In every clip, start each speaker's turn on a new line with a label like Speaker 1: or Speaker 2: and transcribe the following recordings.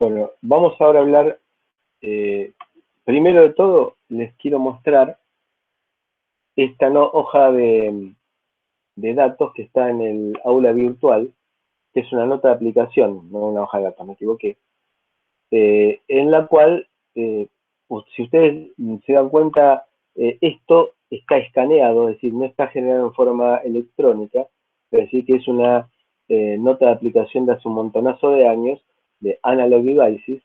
Speaker 1: Bueno, vamos ahora a hablar, primero de todo, les quiero mostrar esta hoja de datos que está en el aula virtual, que es una nota de aplicación, no una hoja de datos, me equivoqué, en la cual, si ustedes se dan cuenta, esto está escaneado, es decir, no está generado en forma electrónica, es decir, que es una nota de aplicación de hace un montonazo de años, de Analog Devices,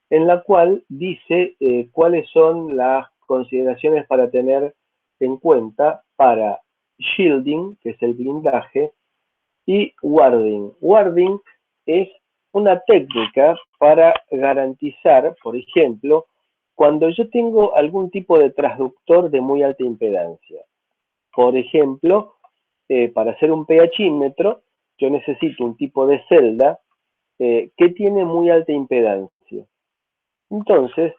Speaker 1: en la cual dice cuáles son las consideraciones para tener en cuenta para shielding, que es el blindaje, y warding. Warding es una técnica para garantizar, por ejemplo, cuando yo tengo algún tipo de transductor de muy alta impedancia. Por ejemplo, para hacer un pHímetro, yo necesito un tipo de celda que tiene muy alta impedancia. Entonces,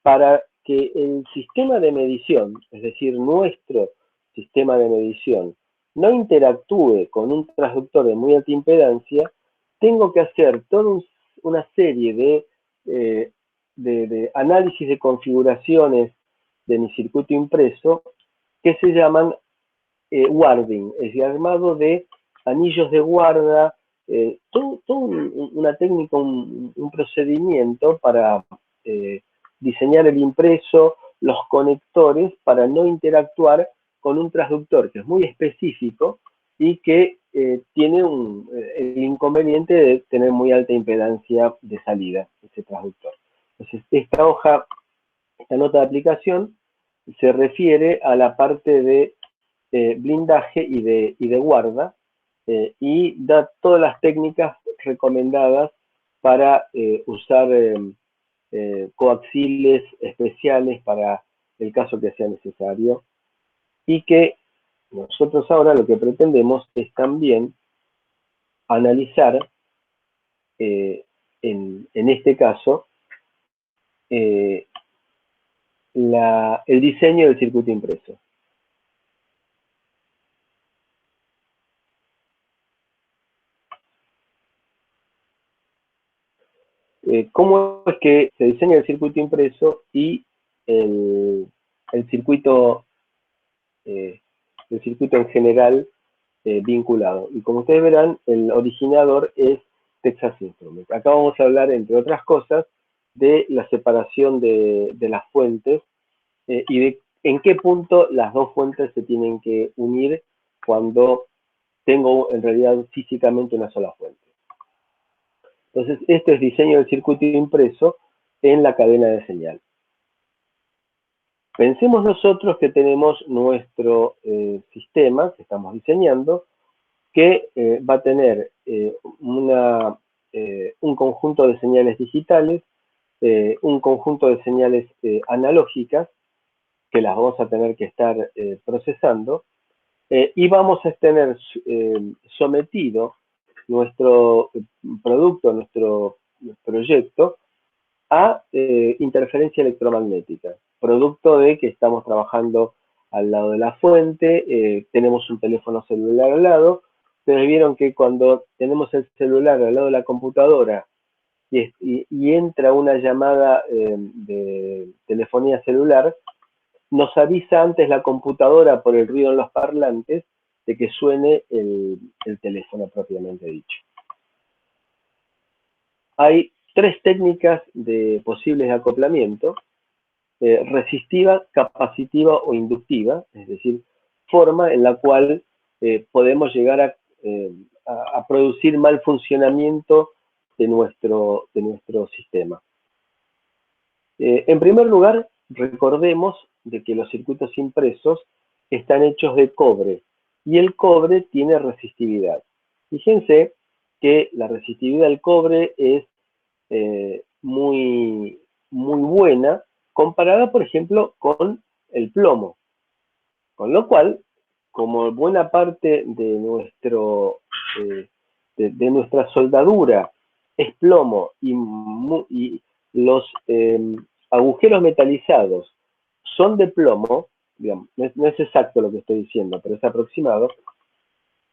Speaker 1: para que el sistema de medición, es decir, nuestro sistema de medición, no interactúe con un transductor de muy alta impedancia, tengo que hacer toda una serie de análisis de configuraciones de mi circuito impreso que se llaman warding, es decir, armado de anillos de guarda, una técnica, un procedimiento para diseñar el impreso, los conectores, para no interactuar con un transductor que es muy específico y que tiene el inconveniente de tener muy alta impedancia de salida, ese transductor. Entonces, esta nota de aplicación se refiere a la parte de blindaje y de guarda, y da todas las técnicas recomendadas para usar coaxiles especiales para el caso que sea necesario, y que nosotros ahora lo que pretendemos es también analizar, en este caso, el diseño del circuito impreso. ¿Cómo es que se diseña el circuito impreso y el circuito, en general vinculado? Y como ustedes verán, el originador es Texas Instruments. Acá vamos a hablar, entre otras cosas, de la separación de las fuentes y de en qué punto las dos fuentes se tienen que unir cuando tengo en realidad físicamente una sola fuente. Entonces, esto es diseño del circuito impreso en la cadena de señal. Pensemos nosotros que tenemos nuestro sistema que estamos diseñando, que va a tener un conjunto de señales digitales, un conjunto de señales analógicas, que las vamos a tener que estar procesando, y vamos a tener sometido nuestro producto, nuestro proyecto, a interferencia electromagnética, producto de que estamos trabajando al lado de la fuente, tenemos un teléfono celular al lado. Ustedes vieron que cuando tenemos el celular al lado de la computadora y entra una llamada de telefonía celular, nos avisa antes la computadora por el ruido en los parlantes de que suene el teléfono propiamente dicho. Hay tres técnicas posibles de acoplamiento: resistiva, capacitiva o inductiva, es decir, forma en la cual podemos llegar a producir mal funcionamiento de nuestro sistema. En primer lugar, recordemos de que los circuitos impresos están hechos de cobre, y el cobre tiene resistividad. Fíjense que la resistividad del cobre es muy buena comparada, por ejemplo, con el plomo. Con lo cual, como buena parte de nuestra soldadura es plomo, y los agujeros metalizados son de plomo, digamos, no es exacto lo que estoy diciendo, pero es aproximado.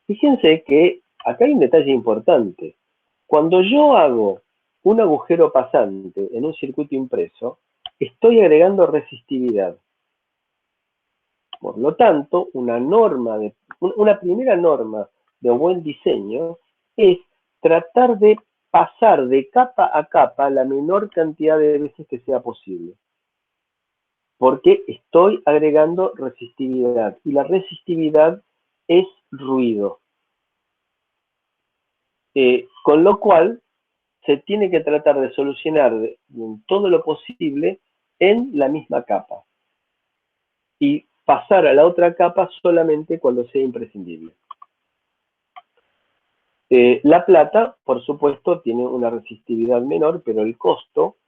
Speaker 1: Fíjense que acá hay un detalle importante. Cuando yo hago un agujero pasante en un circuito impreso, estoy agregando resistividad. Por lo tanto, una primera norma de buen diseño es tratar de pasar de capa a capa la menor cantidad de veces que sea posible. Porque estoy agregando resistividad, y la resistividad es ruido. Con lo cual, se tiene que tratar de solucionar todo lo posible en la misma capa. Y pasar a la otra capa solamente cuando sea imprescindible. La plata, por supuesto, tiene una resistividad menor, pero el costo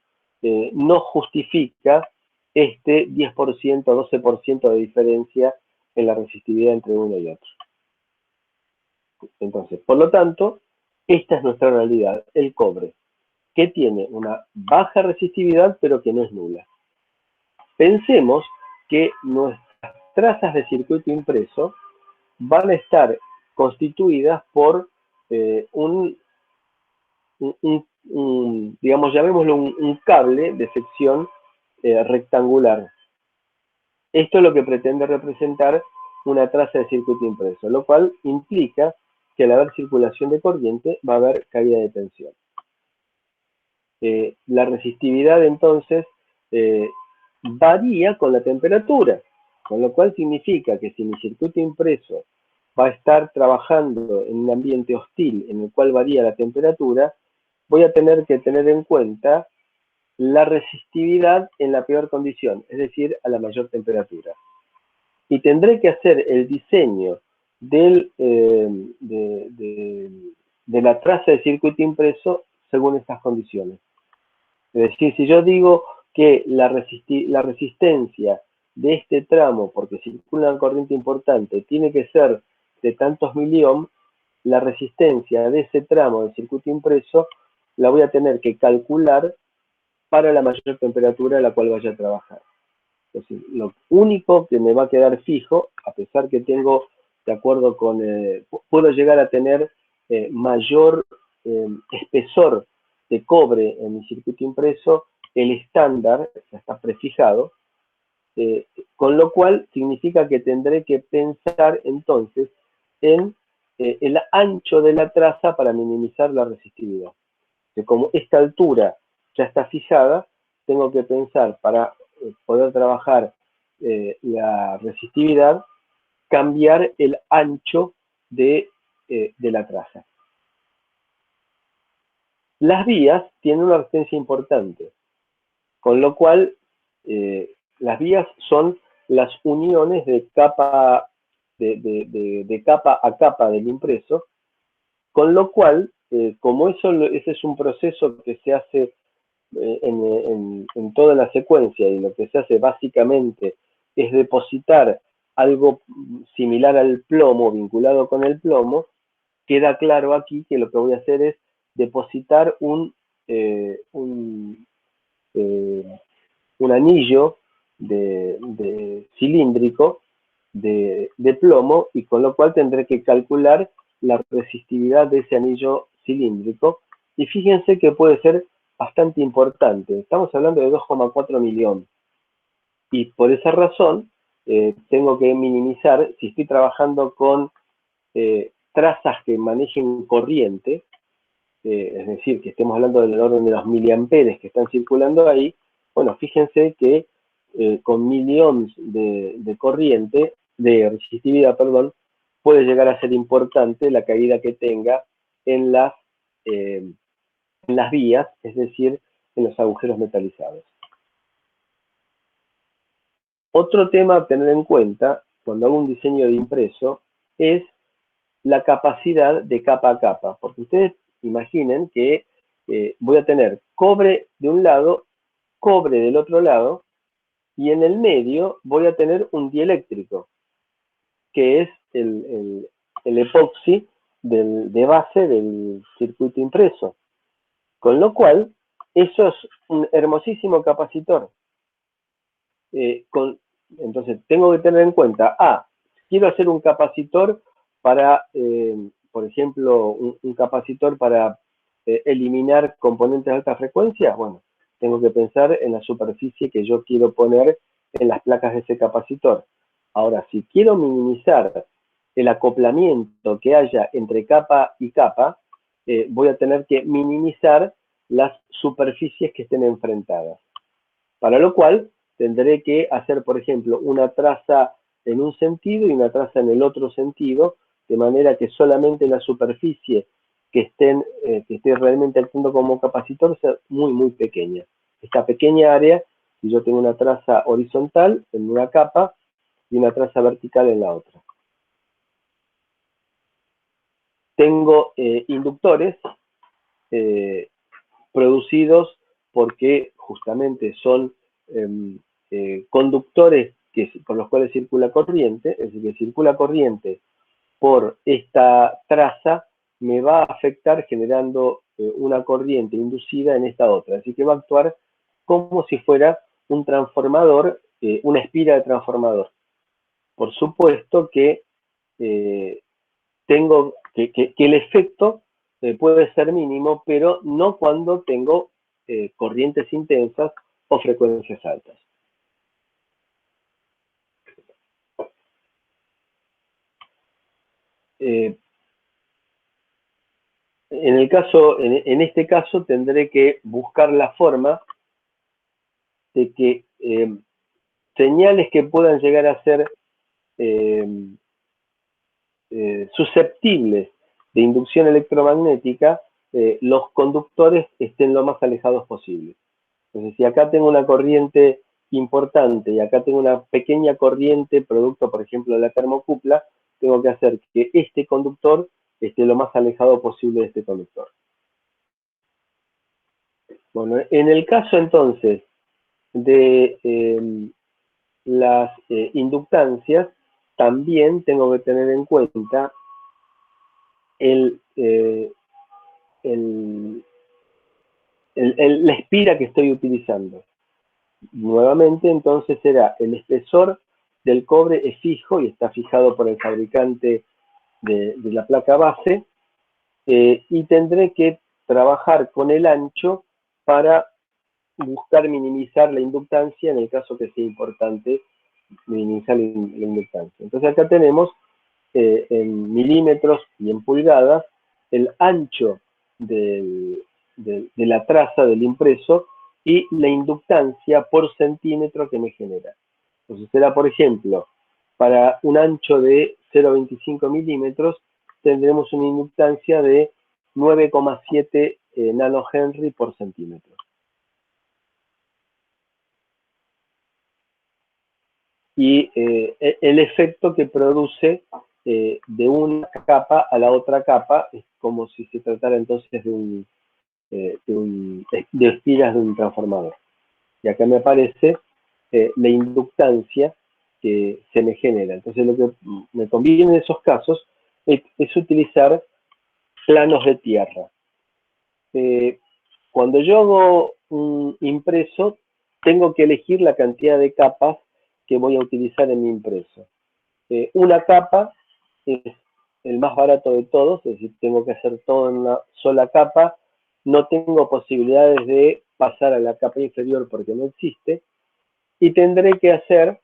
Speaker 1: no justifica este 10% o 12% de diferencia en la resistividad entre uno y otro. Entonces, por lo tanto, esta es nuestra realidad, el cobre, que tiene una baja resistividad, pero que no es nula. Pensemos que nuestras trazas de circuito impreso van a estar constituidas por digamos, llamémoslo un cable de sección rectangular. Esto es lo que pretende representar una traza de circuito impreso, lo cual implica que al haber circulación de corriente va a haber caída de tensión. La resistividad entonces varía con la temperatura, con lo cual significa que si mi circuito impreso va a estar trabajando en un ambiente hostil en el cual varía la temperatura, voy a tener que tener en cuenta la resistividad en la peor condición, es decir, a la mayor temperatura. Y tendré que hacer el diseño de la traza de circuito impreso según estas condiciones. Es decir, si yo digo que la resistencia de este tramo, porque circula una corriente importante, tiene que ser de tantos miliohm, la resistencia de ese tramo del circuito impreso la voy a tener que calcular para la mayor temperatura a la cual vaya a trabajar. Entonces, lo único que me va a quedar fijo, a pesar que tengo, de acuerdo con, puedo llegar a tener mayor espesor de cobre en mi circuito impreso, el estándar ya está prefijado, con lo cual significa que tendré que pensar entonces en el ancho de la traza para minimizar la resistividad. Que como esta altura ya está fijada, tengo que pensar para poder trabajar la resistividad, cambiar el ancho de la traza. Las vías tienen una resistencia importante, con lo cual las vías son las uniones de capa, de capa a capa del impreso, con lo cual, como ese es un proceso que se hace en toda la secuencia, y lo que se hace básicamente es depositar algo similar al plomo, vinculado con el plomo, queda claro aquí que lo que voy a hacer es depositar un anillo cilíndrico de plomo, y con lo cual tendré que calcular la resistividad de ese anillo cilíndrico, y fíjense que puede ser bastante importante. Estamos hablando de 2,4 miliohm, y por esa razón tengo que minimizar, si estoy trabajando con trazas que manejen corriente, es decir, que estemos hablando del orden de los miliamperes que están circulando ahí. Bueno, fíjense que con miliohms de corriente, de resistividad, perdón, puede llegar a ser importante la caída que tenga en las vías, es decir, en los agujeros metalizados. Otro tema a tener en cuenta cuando hago un diseño de impreso es la capacidad de capa a capa, porque ustedes imaginen que voy a tener cobre de un lado, cobre del otro lado, y en el medio voy a tener un dieléctrico, que es el epoxi de base del circuito impreso. Con lo cual, eso es un hermosísimo capacitor. Entonces, tengo que tener en cuenta, quiero hacer un capacitor para, por ejemplo, un capacitor para eliminar componentes de alta frecuencia, bueno, tengo que pensar en la superficie que yo quiero poner en las placas de ese capacitor. Ahora, si quiero minimizar el acoplamiento que haya entre capa y capa, voy a tener que minimizar las superficies que estén enfrentadas. Para lo cual, tendré que hacer, por ejemplo, una traza en un sentido y una traza en el otro sentido, de manera que solamente la superficie que esté realmente actuando como capacitor sea muy, muy pequeña. Esta pequeña área, si yo tengo una traza horizontal en una capa y una traza vertical en la otra. Tengo inductores producidos porque justamente son conductores por los cuales circula corriente, es decir, que circula corriente por esta traza, me va a afectar generando una corriente inducida en esta otra. Así que va a actuar como si fuera un transformador, una espira de transformador. Por supuesto que tengo que el efecto puede ser mínimo, pero no cuando tengo corrientes intensas o frecuencias altas. En este caso tendré que buscar la forma de que señales que puedan llegar a ser susceptibles de inducción electromagnética, los conductores estén lo más alejados posible. Entonces, si acá tengo una corriente importante y acá tengo una pequeña corriente producto, por ejemplo, de la termocupla, tengo que hacer que este conductor esté lo más alejado posible de este conductor. Bueno, en el caso entonces de las inductancias, también tengo que tener en cuenta la espira que estoy utilizando. Nuevamente, entonces, será el espesor del cobre es fijo y está fijado por el fabricante de la placa base, y tendré que trabajar con el ancho para buscar minimizar la inductancia en el caso que sea importante minimizar la inductancia. Entonces acá tenemos en milímetros y en pulgadas el ancho de la traza del impreso y la inductancia por centímetro que me genera. Entonces será, por ejemplo, para un ancho de 0,25 milímetros tendremos una inductancia de 9,7 nanohenry por centímetro. Y el efecto que produce de una capa a la otra capa es como si se tratara entonces de espiras de un transformador. Y acá me aparece la inductancia que se me genera. Entonces lo que me conviene en esos casos es utilizar planos de tierra. Cuando yo hago un impreso, tengo que elegir la cantidad de capas que voy a utilizar en mi impreso. Una capa es el más barato de todos, es decir, tengo que hacer todo en una sola capa, no tengo posibilidades de pasar a la capa inferior porque no existe, y tendré que hacer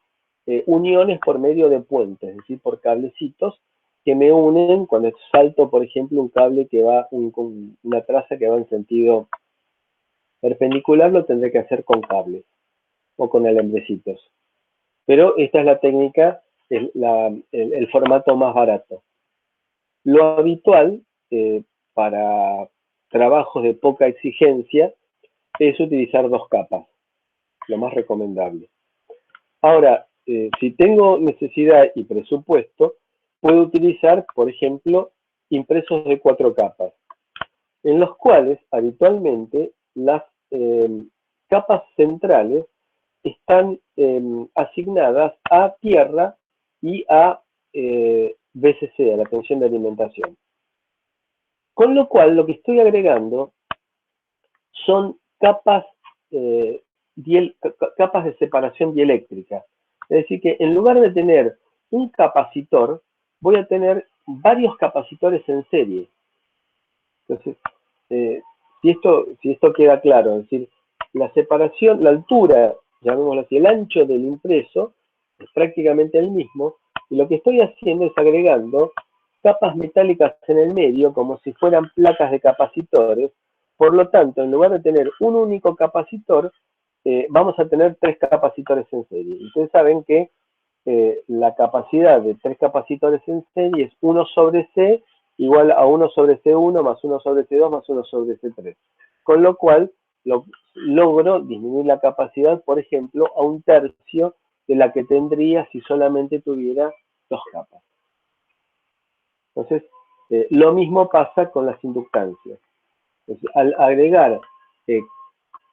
Speaker 1: uniones por medio de puentes, es decir, por cablecitos que me unen cuando salto, por ejemplo, un cable que va, una traza que va en sentido perpendicular, lo tendré que hacer con cables o con alambrecitos. Pero esta es la técnica, el formato más barato. Lo habitual para trabajos de poca exigencia es utilizar dos capas, lo más recomendable. Ahora, si tengo necesidad y presupuesto, puedo utilizar, por ejemplo, impresos de 4 capas, en los cuales habitualmente las capas centrales están asignadas a tierra y a BCC, a la tensión de alimentación. Con lo cual, lo que estoy agregando son capas de separación dieléctrica. Es decir, que en lugar de tener un capacitor, voy a tener varios capacitores en serie. Entonces, si esto queda claro, es decir, la separación, la altura, llamémoslo así, el ancho del impreso es prácticamente el mismo, y lo que estoy haciendo es agregando capas metálicas en el medio como si fueran placas de capacitores. Por lo tanto, en lugar de tener un único capacitor, vamos a tener 3 capacitores en serie. Ustedes saben que la capacidad de 3 capacitores en serie es 1 sobre C igual a 1 sobre C1 más 1 sobre C2 más 1 sobre C3. Con lo cual, logro disminuir la capacidad, por ejemplo, a 1/3 de la que tendría si solamente tuviera 2 capas. Entonces, lo mismo pasa con las inductancias. Entonces, al agregar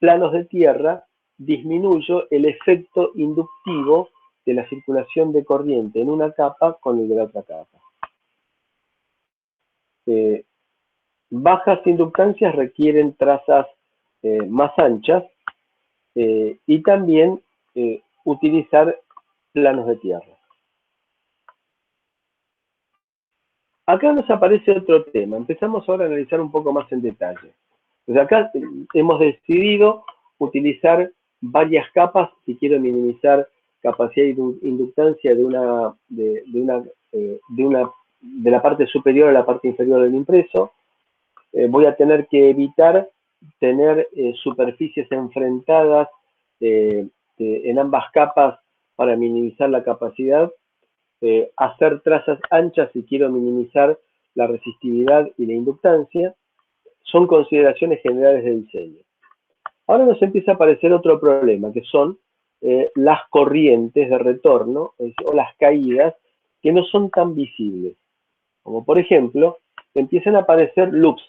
Speaker 1: planos de tierra, disminuyo el efecto inductivo de la circulación de corriente en una capa con el de la otra capa. Bajas inductancias requieren trazas más anchas y también utilizar planos de tierra. Acá nos aparece otro tema. Empezamos ahora a analizar un poco más en detalle. Pues acá hemos decidido utilizar varias capas si quiero minimizar capacidad de inductancia de la parte superior a la parte inferior del impreso. Voy a tener que evitar tener superficies enfrentadas en ambas capas para minimizar la capacidad. Hacer trazas anchas si quiero minimizar la resistividad y la inductancia. Son consideraciones generales de diseño. Ahora nos empieza a aparecer otro problema, que son las corrientes de retorno o las caídas que no son tan visibles. Como por ejemplo, empiezan a aparecer loops.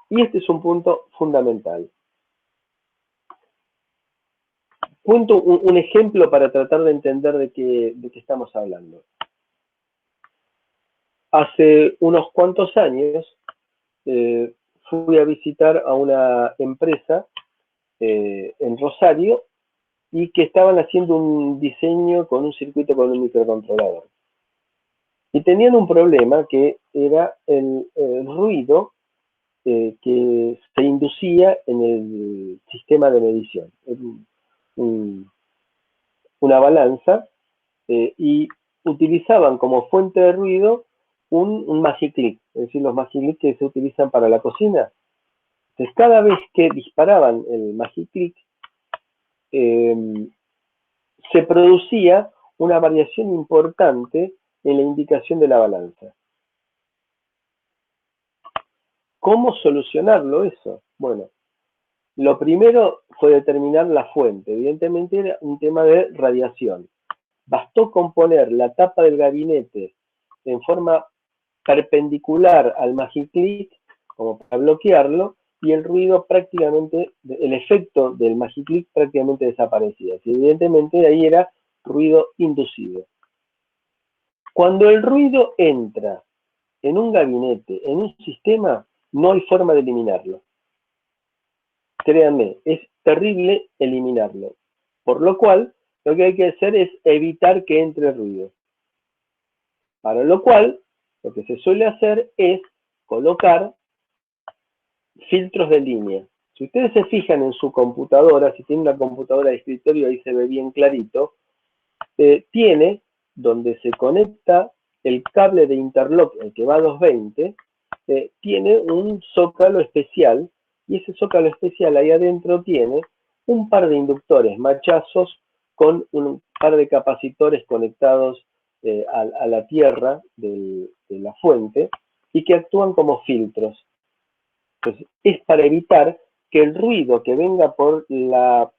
Speaker 1: Y este es un punto fundamental. Cuento un ejemplo para tratar de entender de qué estamos hablando. Hace unos cuantos años fui a visitar a una empresa en Rosario y que estaban haciendo un diseño con un circuito con un microcontrolador. Y tenían un problema que era el ruido que se inducía en el sistema de medición. Una balanza y utilizaban como fuente de ruido un magiclick, es decir, los magiclick que se utilizan para la cocina. Entonces, cada vez que disparaban el magiclick, se producía una variación importante en la indicación de la balanza. ¿Cómo solucionarlo eso? Bueno, lo primero fue determinar la fuente. Evidentemente era un tema de radiación. Bastó con poner la tapa del gabinete en forma perpendicular al magiclick, como para bloquearlo, y el ruido prácticamente, el efecto del magiclick prácticamente desaparecía. Y evidentemente ahí era ruido inducido. Cuando el ruido entra en un gabinete, en un sistema, no hay forma de eliminarlo. Créanme, es terrible eliminarlo. Por lo cual, lo que hay que hacer es evitar que entre ruido. Para lo cual, lo que se suele hacer es colocar filtros de línea. Si ustedes se fijan en su computadora, si tiene una computadora de escritorio, ahí se ve bien clarito, tiene donde se conecta el cable de interlock, el que va a 220, tiene un zócalo especial, y ese zócalo especial ahí adentro tiene un par de inductores machazos con un par de capacitores conectados a la tierra de la fuente y que actúan como filtros. Entonces, es para evitar que el ruido que venga por la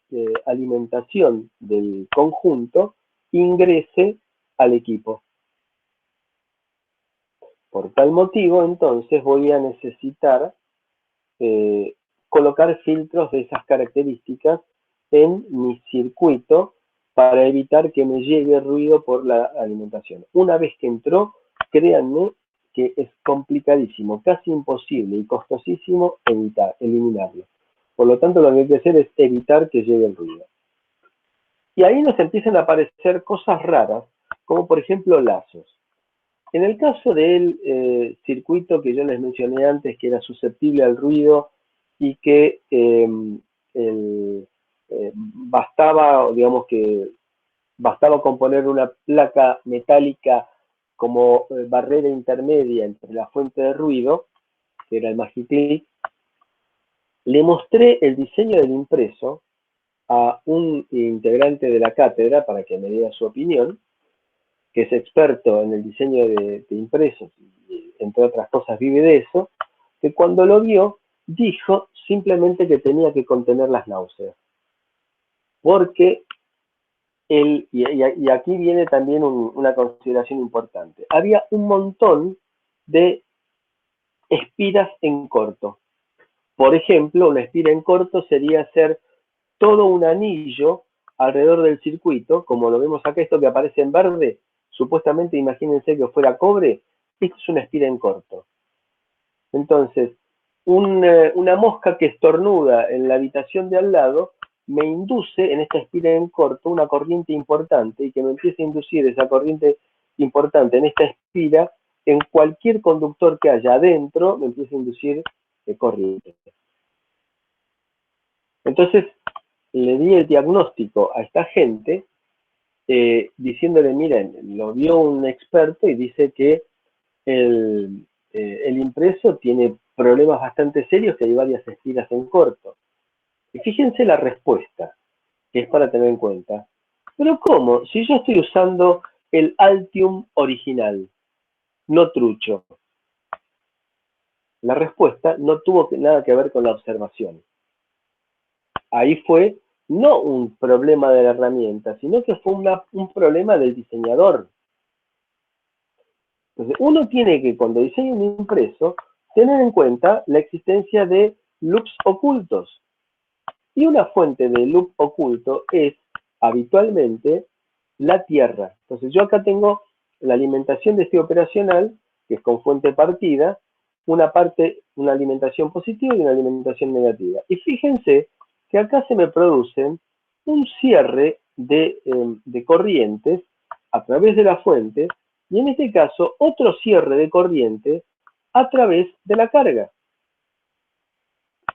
Speaker 1: alimentación del conjunto ingrese al equipo. Por tal motivo, entonces, voy a necesitar colocar filtros de esas características en mi circuito para evitar que me llegue ruido por la alimentación. Una vez que entró, créanme que es complicadísimo, casi imposible y costosísimo eliminarlo. Por lo tanto, lo que hay que hacer es evitar que llegue el ruido. Y ahí nos empiezan a aparecer cosas raras, como por ejemplo lazos. En el caso del circuito que yo les mencioné antes, que era susceptible al ruido y que bastaba, digamos que bastaba con poner una placa metálica como barrera intermedia entre la fuente de ruido, que era el Magiclick, le mostré el diseño del impreso a un integrante de la cátedra para que me diera su opinión, que es experto en el diseño de impresos y entre otras cosas vive de eso, que cuando lo vio dijo simplemente que tenía que contener las náuseas. Porque y aquí viene también una consideración importante. Había un montón de espiras en corto. Por ejemplo, una espira en corto sería hacer todo un anillo alrededor del circuito, como lo vemos acá, esto que aparece en verde, supuestamente imagínense que fuera cobre, esto es una espira en corto. Entonces, una mosca que estornuda en la habitación de al lado me induce en esta espira en corto una corriente importante y que me empiece a inducir esa corriente importante en esta espira en cualquier conductor que haya adentro me empieza a inducir corriente. Entonces le di el diagnóstico a esta gente diciéndole, miren, lo vio un experto y dice que el impreso tiene problemas bastante serios, que hay varias espiras en corto. Y fíjense la respuesta, que es para tener en cuenta. Pero ¿cómo? Si yo estoy usando el Altium original, no trucho. La respuesta no tuvo nada que ver con la observación. Ahí fue no un problema de la herramienta, sino que fue un problema del diseñador. Entonces, uno tiene que, cuando diseña un impreso, tener en cuenta la existencia de loops ocultos. Y una fuente de loop oculto es habitualmente la tierra. Entonces yo acá tengo la alimentación de este operacional, que es con fuente partida, una alimentación positiva y una alimentación negativa. Y fíjense que acá se me producen un cierre de corrientes a través de la fuente y en este caso otro cierre de corriente a través de la carga.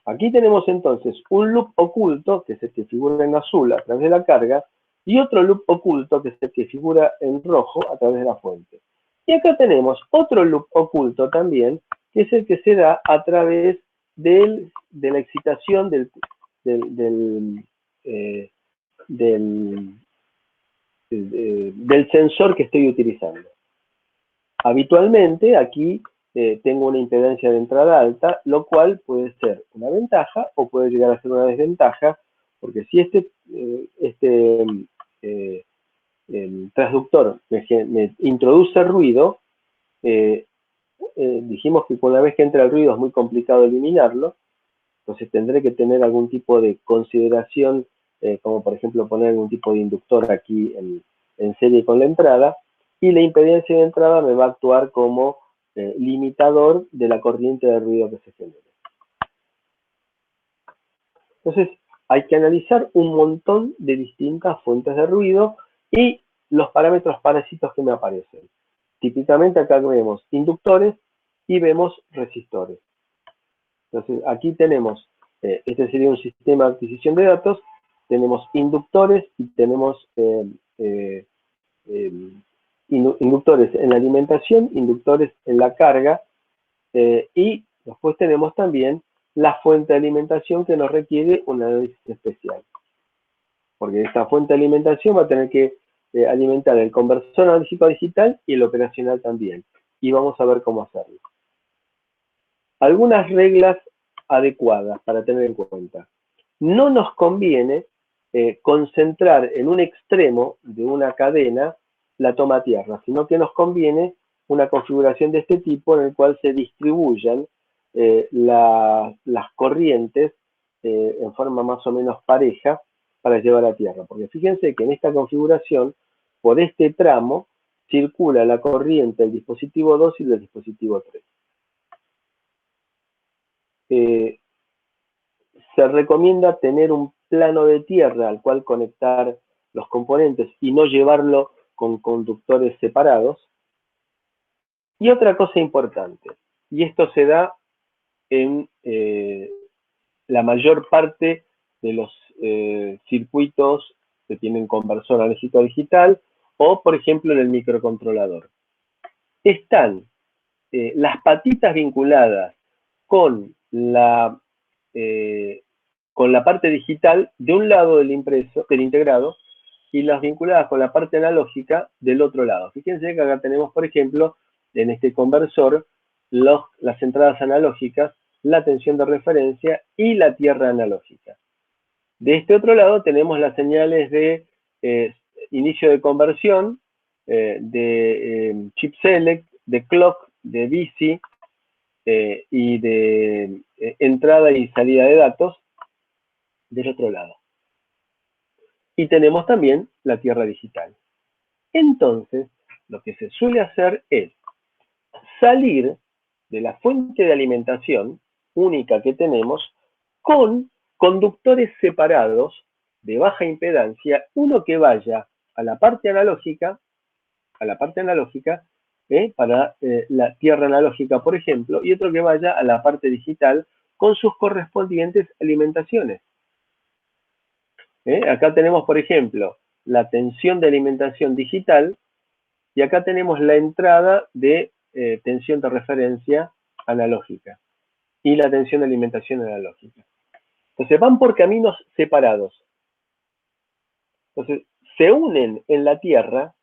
Speaker 1: Aquí tenemos entonces un loop oculto, que es el que figura en azul a través de la carga, y otro loop oculto, que es el que figura en rojo a través de la fuente. Y acá tenemos otro loop oculto también, que es el que se da a través de la excitación del sensor que estoy utilizando. Habitualmente aquí tengo una impedancia de entrada alta, lo cual puede ser una ventaja o puede llegar a ser una desventaja, porque si el transductor me introduce ruido, dijimos que una vez que entra el ruido es muy complicado eliminarlo, entonces tendré que tener algún tipo de consideración, como por ejemplo poner algún tipo de inductor aquí en serie con la entrada, y la impedancia de entrada me va a actuar como limitador de la corriente de ruido que se genere. Entonces, hay que analizar un montón de distintas fuentes de ruido y los parámetros parásitos que me aparecen. Típicamente acá vemos inductores y vemos resistores. Entonces, aquí tenemos, este sería un sistema de adquisición de datos, tenemos inductores y tenemos inductores en la alimentación, inductores en la carga, y después tenemos también la fuente de alimentación que nos requiere un análisis especial. Porque esta fuente de alimentación va a tener que alimentar el conversor analógico digital y el operacional también. Y vamos a ver cómo hacerlo. Algunas reglas adecuadas para tener en cuenta. No nos conviene concentrar en un extremo de una cadena la toma a tierra, sino que nos conviene una configuración de este tipo en el cual se distribuyan las corrientes en forma más o menos pareja para llevar a tierra. Porque fíjense que en esta configuración, por este tramo, circula la corriente del dispositivo 2 y del dispositivo 3. Se recomienda tener un plano de tierra al cual conectar los componentes y no llevarlo con conductores separados. Y otra cosa importante, y esto se da en la mayor parte de los circuitos que tienen conversor analógico digital, o por ejemplo en el microcontrolador. Están las patitas vinculadas con la parte digital de un lado del integrado, y las vinculadas con la parte analógica del otro lado. Fíjense que acá tenemos, por ejemplo, en este conversor, las entradas analógicas, la tensión de referencia y la tierra analógica. De este otro lado tenemos las señales de inicio de conversión, de chip select, de clock, de bici y de entrada y salida de datos del otro lado. Y tenemos también la tierra digital. Entonces, lo que se suele hacer es salir de la fuente de alimentación única que tenemos con conductores separados de baja impedancia, uno que vaya a la parte analógica, para la tierra analógica, por ejemplo, y otro que vaya a la parte digital con sus correspondientes alimentaciones. Acá tenemos, por ejemplo, la tensión de alimentación digital, y acá tenemos la entrada de tensión de referencia analógica y la tensión de alimentación analógica. Entonces van por caminos separados. Entonces se unen en la tierra,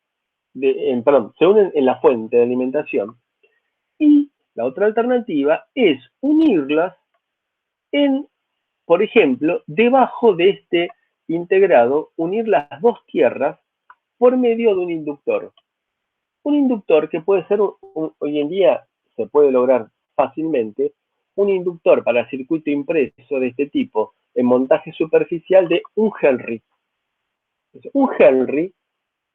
Speaker 1: se unen en la fuente de alimentación, y la otra alternativa es unirlas por ejemplo, debajo de este integrado, unir las dos tierras por medio de un inductor. Un inductor que puede ser, hoy en día se puede lograr fácilmente, un inductor para circuito impreso de este tipo en montaje superficial de 1 Henry. Entonces, 1 Henry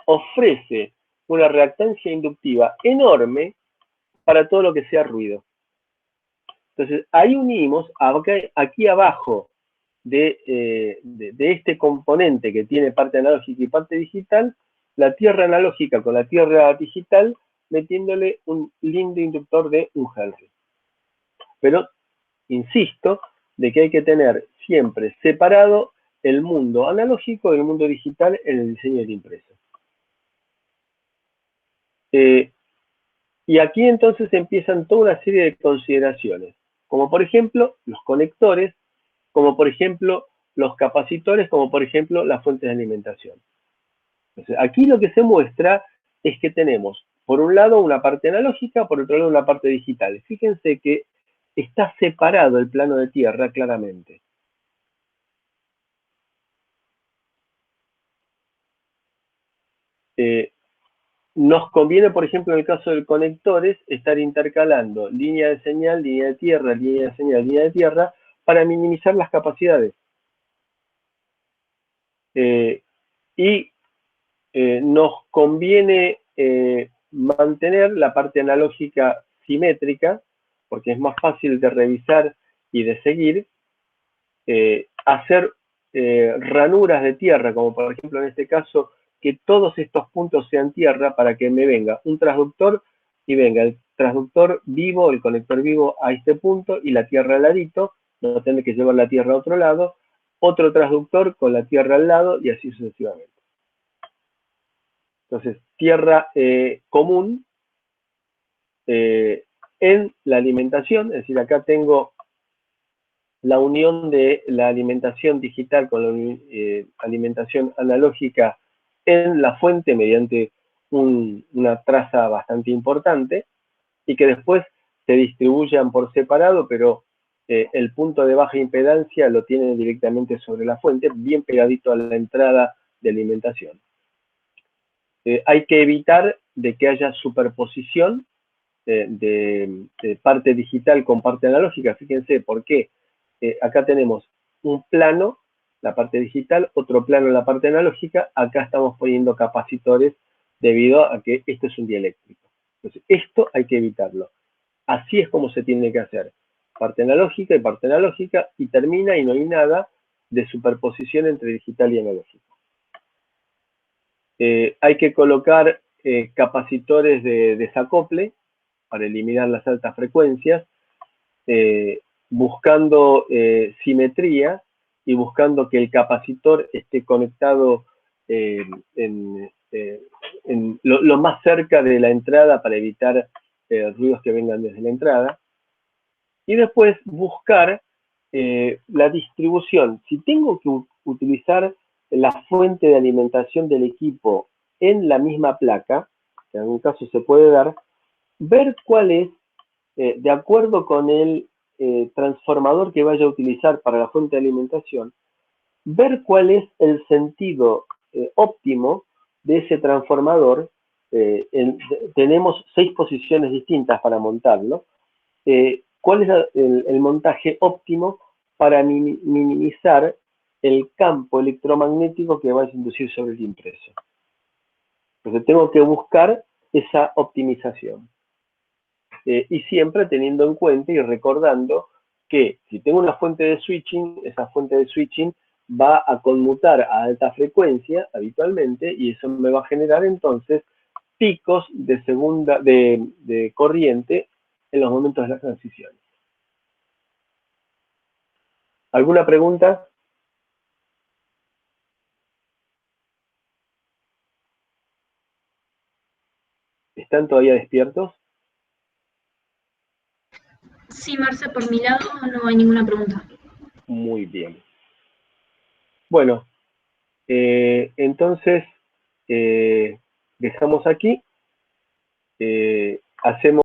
Speaker 1: ofrece una reactancia inductiva enorme para todo lo que sea ruido. Entonces, ahí unimos, aquí abajo de este componente que tiene parte analógica y parte digital, la tierra analógica con la tierra digital, metiéndole un lindo inductor de 1 Henry. Pero, insisto, de que hay que tener siempre separado el mundo analógico del mundo digital en el diseño del impreso. Y aquí entonces empiezan toda una serie de consideraciones, como por ejemplo los conectores, como por ejemplo los capacitores, como por ejemplo las fuentes de alimentación. Entonces, aquí lo que se muestra es que tenemos, por un lado, una parte analógica, por otro lado, una parte digital. Fíjense que está separado el plano de tierra claramente. Nos conviene, por ejemplo, en el caso de conectores, estar intercalando línea de señal, línea de tierra, línea de señal, línea de tierra, para minimizar las capacidades. Y nos conviene mantener la parte analógica simétrica, porque es más fácil de revisar y de seguir, hacer ranuras de tierra, como por ejemplo en este caso, que todos estos puntos sean tierra para que me venga un transductor y venga el transductor vivo, el conector vivo a este punto y la tierra al ladito, no tener que llevar la tierra a otro lado, otro transductor con la tierra al lado y así sucesivamente. Entonces, tierra común en la alimentación, es decir, acá tengo la unión de la alimentación digital con la alimentación analógica en la fuente mediante una traza bastante importante, y que después se distribuyan por separado, pero el punto de baja impedancia lo tienen directamente sobre la fuente, bien pegadito a la entrada de alimentación. Hay que evitar de que haya superposición de parte digital con parte analógica. Fíjense por qué. Acá tenemos un plano, la parte digital, otro plano en la parte analógica. Acá estamos poniendo capacitores debido a que esto es un dieléctrico. Entonces, esto hay que evitarlo. Así es como se tiene que hacer. Parte analógica y parte analógica, y termina y no hay nada de superposición entre digital y analógico. Hay que colocar capacitores de desacople para eliminar las altas frecuencias, buscando simetría y buscando que el capacitor esté conectado lo más cerca de la entrada para evitar ruidos que vengan desde la entrada. Y después buscar la distribución. Si tengo que utilizar la fuente de alimentación del equipo en la misma placa, que en algún caso se puede dar, ver cuál es, de acuerdo con el transformador que vaya a utilizar para la fuente de alimentación, ver cuál es el sentido óptimo de ese transformador. Tenemos 6 posiciones distintas para montarlo. ¿Cuál es el montaje óptimo para minimizar el campo electromagnético que vaya a inducir sobre el impreso? Entonces tengo que buscar esa optimización. Y siempre teniendo en cuenta y recordando que si tengo una fuente de switching, esa fuente de switching va a conmutar a alta frecuencia habitualmente y eso me va a generar entonces picos de corriente en los momentos de las transiciones. ¿Alguna pregunta? ¿Están todavía despiertos?
Speaker 2: Sí, Marce, por mi lado no hay ninguna pregunta.
Speaker 1: Muy bien. Bueno, entonces dejamos aquí. Hacemos